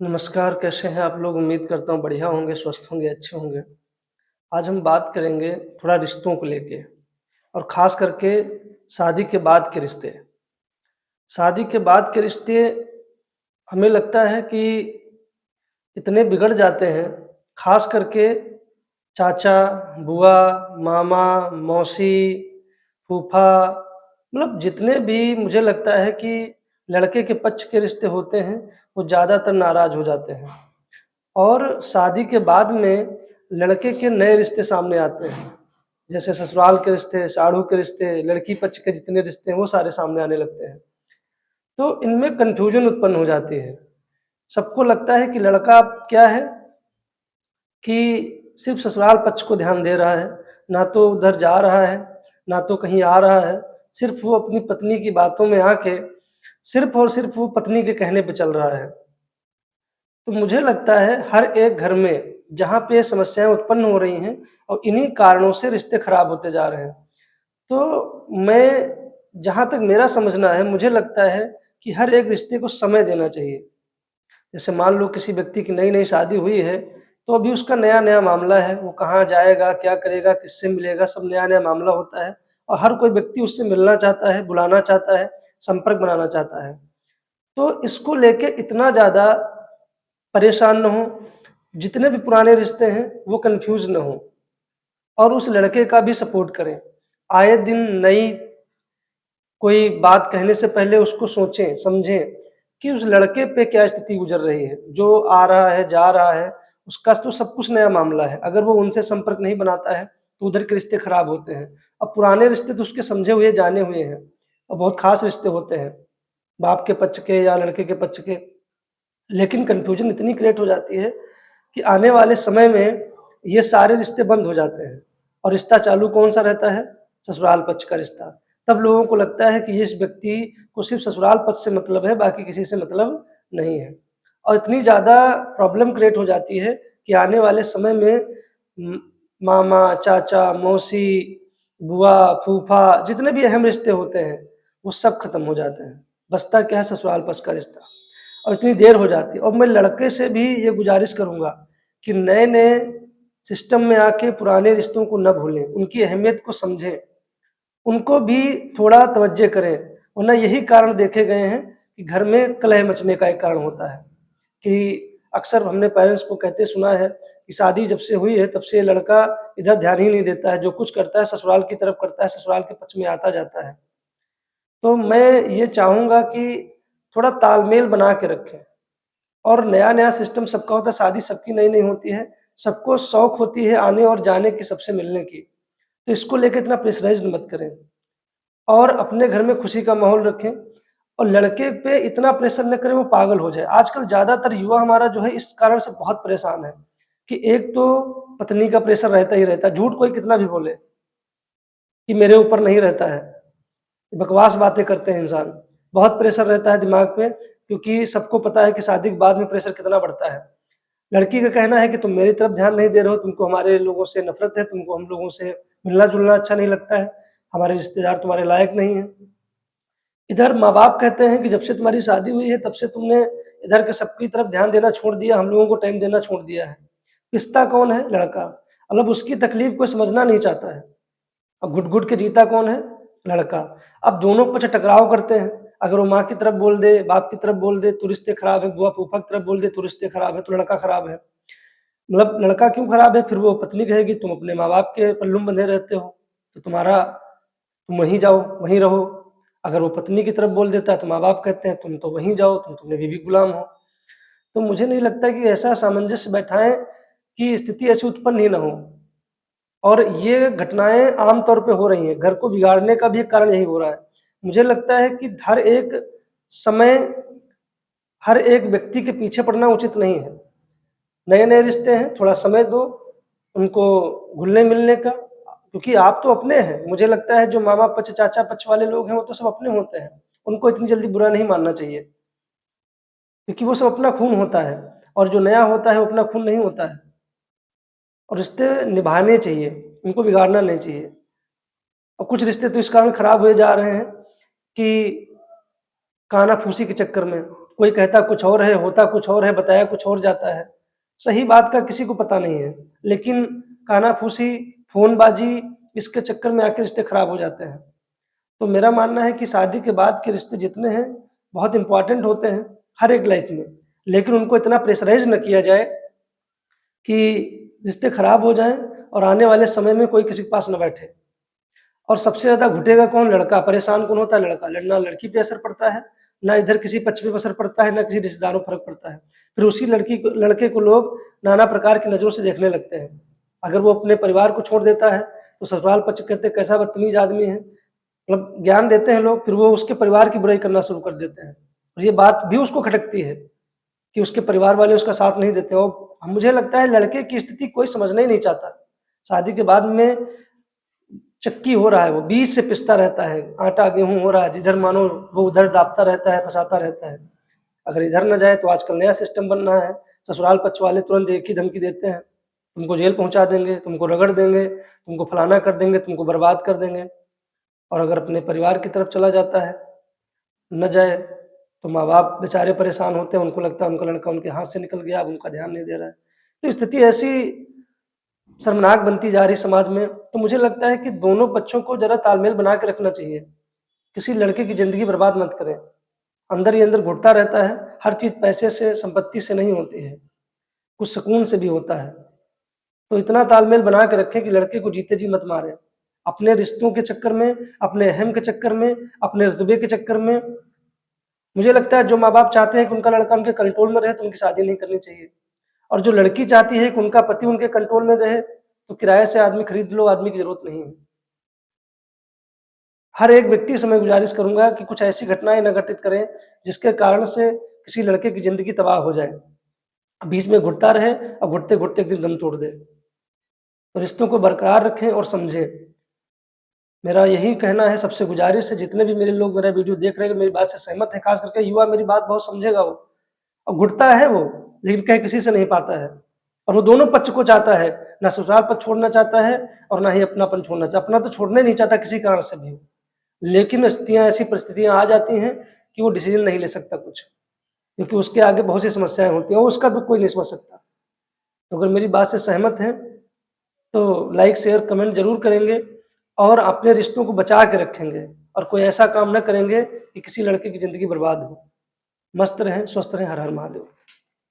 नमस्कार, कैसे हैं आप लोग? उम्मीद करता हूँ बढ़िया होंगे, स्वस्थ होंगे, अच्छे होंगे। आज हम बात करेंगे थोड़ा रिश्तों को लेके और ख़ास करके शादी के बाद के रिश्ते। शादी के बाद के रिश्ते हमें लगता है कि इतने बिगड़ जाते हैं, ख़ास करके चाचा, बुआ, मामा, मौसी, फूफा मतलब जितने भी मुझे लगता है कि लड़के के पक्ष के रिश्ते होते हैं, वो ज़्यादातर नाराज़ हो जाते हैं। और शादी के बाद में लड़के के नए रिश्ते सामने आते हैं। जैसे ससुराल के रिश्ते, साढ़ू के रिश्ते, लड़की पक्ष के जितने रिश्ते हैं वो सारे सामने आने लगते हैं। तो इनमें कन्फ्यूज़न उत्पन्न हो जाती है। सबको लगता है कि लड़का क्या है कि सिर्फ़ ससुराल पक्ष को ध्यान दे रहा है, ना तो उधर जा रहा है, ना तो कहीं आ रहा है। सिर्फ़ वो अपनी पत्नी की बातों में आके सिर्फ़ और सिर्फ़ वो पत्नी के कहने पे चल रहा है। तो मुझे लगता है हर एक घर में जहाँ पे समस्याएँ उत्पन्न हो रही हैं और इन्हीं कारणों से रिश्ते खराब होते जा रहे हैं। तो मैं जहाँ तक मेरा समझना है मुझे लगता है कि हर एक रिश्ते को समय देना चाहिए। जैसे मान लो किसी व्यक्ति की नई-नई शादी हुई है, तो अभी उसका नया-नया मामला है, वो कहाँ जाएगा, क्या करेगा, किससे मिलेगा, सब नया-नया मामला होता है और हर कोई व्यक्ति उससे मिलना चाहता है, बुलाना चाहता है, संपर्क बनाना चाहता है। तो इसको लेके इतना ज़्यादा परेशान ना हों, जितने भी पुराने रिश्ते हैं वो कन्फ्यूज़ ना हों और उस लड़के का भी सपोर्ट करें। आए दिन नई कोई बात कहने से पहले उसको सोचें, समझें कि उस लड़के पे क्या स्थिति गुज़र रही है। जो आ रहा है, जा रहा है, उसका तो सब कुछ नया मामला है। अगर वो उनसे संपर्क नहीं बनाता है, तो उधर के रिश्ते खराब होते हैं। अब पुराने रिश्ते तो उसके समझे हुए, जाने हुए हैं और बहुत ख़ास रिश्ते होते हैं, बाप के पक्ष के या लड़के के पक्ष के। लेकिन कन्फ्यूज़न इतनी क्रिएट हो जाती है कि आने वाले समय में ये सारे रिश्ते बंद हो जाते हैं और रिश्ता चालू कौन-सा रहता है? ससुराल पक्ष का रिश्ता। तब लोगों को लगता है कि इस व्यक्ति को सिर्फ़ ससुराल पक्ष से मतलब है, बाकी किसी से मतलब नहीं है। और इतनी ज़्यादा प्रॉब्लम क्रिएट हो जाती है कि आने वाले समय में उम, मामा, चाचा, मौसी, बुआ, फूफा जितने भी अहम रिश्ते होते हैं, वो सब खत्म हो जाते हैं। बचता क्या है? ससुराल पक्ष का रिश्ता। और इतनी देर हो जाती है और मैं लड़के से भी ये गुज़ारिश करूँगा कि नए-नए सिस्टम में आके पुराने रिश्तों को ना भूलें, उनकी अहमियत को समझें, उनको भी थोड़ा तवज्जो करें। वरना यही कारण देखे गए हैं कि घर में कलह मचने का एक कारण होता है कि अक्सर हमने पेरेंट्स को कहते सुना है कि शादी जब से हुई है तब से लड़का इधर ध्यान ही नहीं देता है, जो कुछ करता है ससुराल की तरफ करता है, ससुराल के पक्ष में आता-जाता है। तो मैं ये चाहूँगा कि थोड़ा तालमेल बना के रखें और नया-नया सिस्टम सबका होता है, शादी सबकी नई-नई होती है, सबको शौक होती है आने और जाने की, सबसे मिलने की। तो इसको लेके इतना प्रेशराइज़्ड मत करें और अपने घर में खुशी का माहौल रखें और लड़के पे इतना प्रेशर न करें वो पागल हो जाए। आजकल ज़्यादातर युवा हमारा जो है इस कारण से बहुत परेशान है कि एक तो पत्नी का प्रेशर रहता ही रहता है, झूठ कोई कितना भी बोले कि मेरे ऊपर नहीं रहता है। बकवास बातें करते हैं इंसान। बहुत प्रेशर रहता है दिमाग पे क्योंकि सबको पता है कि शादी के बाद में प्रेशर कितना बढ़ता है। लड़की का कहना है कि तुम मेरी तरफ ध्यान नहीं दे रहे हो, तुमको हमारे लोगों से नफ़रत है, तुमको हम लोगों से मिलना-जुलना अच्छा नहीं लगता है, हमारे रिश्तेदार तुम्हारे लायक नहीं हैं। इधर माँ-बाप कहते हैं कि जब से तुम्हारी शादी हुई है तब से तुमने इधर के सबकी तरफ ध्यान देना छोड़ दिया, हम लोगों को टाइम देना छोड़ दिया है। पिसता कौन है? लड़का। मतलब उसकी तकलीफ़ कोई समझना नहीं चाहता है। अब घुट-घुट के जीता कौन है? लड़का। अब दोनों पक्ष टकराव करते हैं। अगर वो माँ की तरफ बोल दे, बाप की तरफ बोल दे तो रिश्ते खराब हैं, बुआ-फूफा की तरफ बोल दे तो रिश्ते खराब हैं, तो लड़का खराब है। मतलब लड़का क्यों खराब है? फिर वो पत्नी कहेगी तुम अपने माँ-बाप के पल्लू में बंधे रहते हो, तो तुम वहीं जाओ, वहीं रहो। अगर वो पत्नी की तरफ बोल देता है तो माँ-बाप कहते हैं तुम तो वहीं जाओ, तुम तो मेरे भी गुलाम हो। तो मुझे नहीं लगता कि ऐसा सामंजस्य बैठाएँ कि स्थिति ऐसी उत्पन्न ही ना हो। और ये घटनाएँ आम तौर पे हो रही हैं, घर को बिगाड़ने का भी एक कारण यही हो रहा है। मुझे लगता है कि समय हर एक व्यक्ति के पीछे पड़ना उचित नहीं है। नए-नए रिश्ते हैं, थोड़ा समय दो, उनको घुलने-मिलने का क्योंकि आप तो अपने हैं। मुझे लगता है जो मामा पक्ष, चाचा पक्ष वाले लोग हैं, वो तो सब अपने होते हैं। उनको इतनी जल्दी बुरा नहीं मानना चाहिए क्योंकि वो सब अपना खून होता है और जो नया होता है, वो अपना खून नहीं होता है और रिश्ते निभाने चाहिए, उनको बिगाड़ना नहीं चाहिए। और कुछ रिश्ते तो इस कारण खराब हुए जा रहे हैं कि काना-फूसी के चक्कर में। कोई कहता कुछ और है, होता कुछ और है, बताया कुछ और जाता है। सही बात का किसी को पता नहीं है, लेकिन कानाफूसी, फ़ोनबाज़ी इसके चक्कर में आके रिश्ते खराब हो जाते हैं। तो मेरा मानना है कि शादी के बाद के रिश्ते जितने हैं, बहुत इम्पोर्टेंट होते हैं हर एक लाइफ़ में, लेकिन उनको इतना प्रेशराइज़ ना किया जाए कि रिश्ते खराब हो जाएँ और आने वाले समय में कोई किसी के पास ना बैठे। और सबसे ज़्यादा घुटेगा कौन? लड़का। परेशान कौन होता है? लड़का। ना लड़की पे असर पड़ता है, ना इधर किसी पक्ष पे असर पड़ता है, ना किसी रिश्तेदारों पर फ़र्क पड़ता है। फिर उसी लड़के को लोग नाना प्रकार की नज़रों से देखने लगते हैं। अगर वो अपने परिवार को छोड़ देता है, तो ससुराल पक्ष कहते हैं कैसा बदतमीज़ आदमी है। मतलब ज्ञान देते हैं लोग, फिर वो उसके परिवार की बुराई करना शुरू कर देते हैं। और ये बात भी उसको खटकती है कि उसके परिवार वाले उसका साथ नहीं देते। और मुझे लगता है लड़के की स्थिति कोई समझना ही नहीं चाहता। शादी के बाद में चक्की हो रहा है, वो बीच से पिसता रहता है, आटा गेहूँ हो रहा है, जिधर मानो वो उधर दाबता रहता है, फँसाता रहता है। अगर इधर न जाए तो आजकल नया सिस्टम बन रहा है, ससुराल पक्ष वाले तुरंत एक ही धमकी देते हैं, तुमको जेल पहुँचा देंगे, तुमको रगड़ देंगे, तुमको फलाना कर देंगे, तुमको बर्बाद कर देंगे। और अगर अपने परिवार की तरफ चला जाता है, न जाए, तो माँ-बाप बेचारे परेशान होते हैं, उनको लगता है उनका लड़का उनके हाथ से निकल गया, अब उनका ध्यान नहीं दे रहा है। तो स्थिति ऐसी शर्मनाक बनती जा रही समाज में, तो मुझे लगता है कि दोनों पक्षों को ज़रा तालमेल बना के रखना चाहिए। किसी लड़के की ज़िंदगी बर्बाद मत करें। अंदर ही अंदर घुटता रहता है, हर चीज़ पैसे से, संपत्ति से नहीं होती है, कुछ सुकून से भी होता है। तो इतना तालमेल बना के रखें कि लड़के को जीते जी मत मारें। अपने रिश्तों के चक्कर में, अपने अहम के चक्कर में, अपने रुतबे के चक्कर में, मुझे लगता है जो माँ-बाप चाहते हैं कि उनका लड़का उनके कंट्रोल में रहे, तो उनकी शादी नहीं करनी चाहिए। और जो लड़की चाहती है कि उनका पति उनके कंट्रोल में रहे, तो किराए से आदमी खरीद लो, आदमी की ज़रूरत नहीं है। हर एक व्यक्ति से मैं गुज़ारिश करूँगा कि कुछ ऐसी घटनाएँ ना घटित करें, जिसके कारण से किसी लड़के की ज़िंदगी तबाह हो जाए। बीच में घुटता रहे और घुटते-घुटते एक दिन दम तोड़ दे। तो रिश्तों को बरकरार रखें और समझें। मेरा यही कहना है, सबसे गुज़ारिश है, जितने भी मेरे लोग मेरा वीडियो देख रहे हैं, मेरी बात से सहमत हैं, ख़ास करके युवा मेरी बात बहुत समझेगा वो। और घुटता है वो, लेकिन कह किसी से नहीं पाता है। और वो दोनों पक्ष को चाहता है, ना ससुराल पक्ष छोड़ना चाहता है और ना ही अपनापन छोड़ना चाहता, अपना तो छोड़ना ही नहीं चाहता किसी कारण से भी। लेकिन स्थितियाँ ऐसी परिस्थितियाँ आ जाती हैं कि वो डिसीज़न नहीं ले सकता कुछ, क्योंकि उसके आगे बहुत सी समस्याएँ होती हैं और उसका दुःख कोई नहीं समझ सकता। तो अगर मेरी बात से सहमत हैं, तो लाइक, शेयर, कमेंट ज़रूर करेंगे और अपने रिश्तों को बचा के रखेंगे और कोई ऐसा काम ना करेंगे कि किसी लड़के की ज़िंदगी बर्बाद हो। मस्त रहें, स्वस्थ रहें, हर हर महादेव।